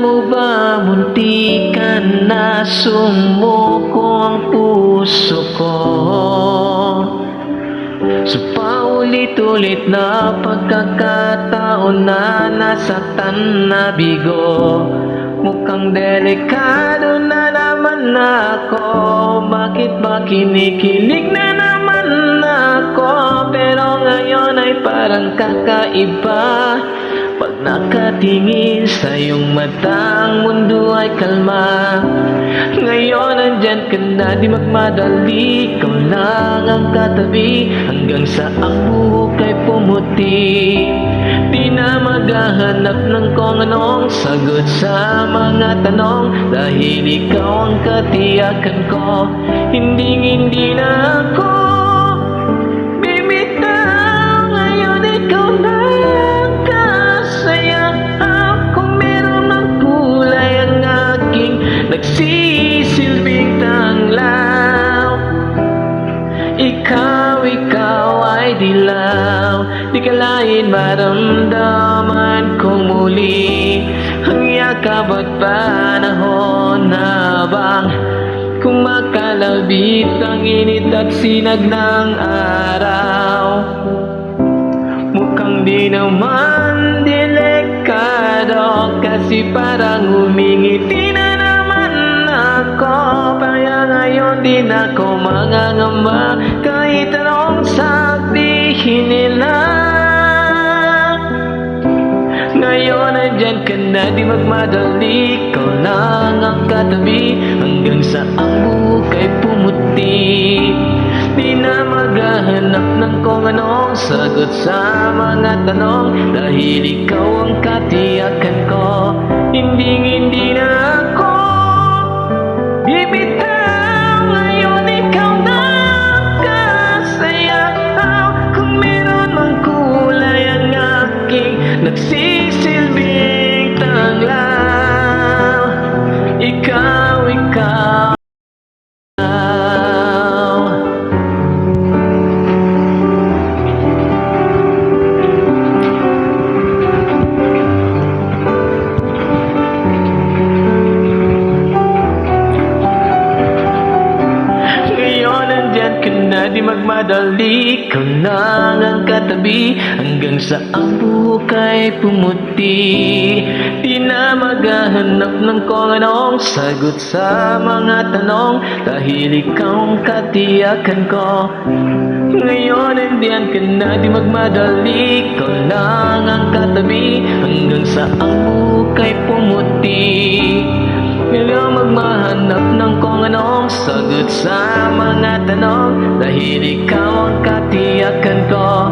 mo ba muntikan na sumuko ang puso ko? Sa paulit-ulit na pagkakataon na nasaktan na bigo, mukhang delikado na naman ako. Bakit ba kinikilig na naman ako? Pero ngayon ay parang kakaiba. Pag nakatingin sa iyong matang mundo ay kalma. Ngayon nandyan ka na, di magmadali. Ikaw lang ang katabi hanggang sa ang buhok ay pumuti. Di na maghahanap ng kung anong sagot sa mga tanong, dahil ikaw ang katiyakan ko. Hindi na ako bibitaw. Ngayon ikaw na ang kasaya. Kung meron ng kulay ang aking nagsisilbing tanglaw. Ikaw ay dilaw. Di kalain maramdaman kong muli ang yakap at panahon na bang kumakalabit ang init at sinag ng araw. Mukhang di naman delikado, kasi parang humingiti na naman ako. Kaya ngayon di na ako mangangamba kahit anong sabihin nila. Ngayon nandyan ka na, di magmadali. Ikaw lang ang katabi hanggang sa ang buhok ay pumuti. Di na maghahanap ng kung anong sagot sa mga tanong, dahil ikaw ang katiyakan ko. Hindi na ako bibitaw. Ngayon ikaw na kasaya. Kung meron mang kulay ang aking nagsisilbing tanglaw. Ikaw di magmadali. Ikaw lang ang katabi hanggang sa ang buhok ay pumuti. Di na maghahanap ng kung anong sagot sa mga tanong, dahil ikaw ang katiyakan ko. Ngayon nandiyan ka na, di magmadali. Ikaw lang ang katabi hanggang sa ang buhok ay pumuti. Ngayon magmahanap ng kung anong sagot sa mga tanong, dahil ikaw ang katiyakan ko.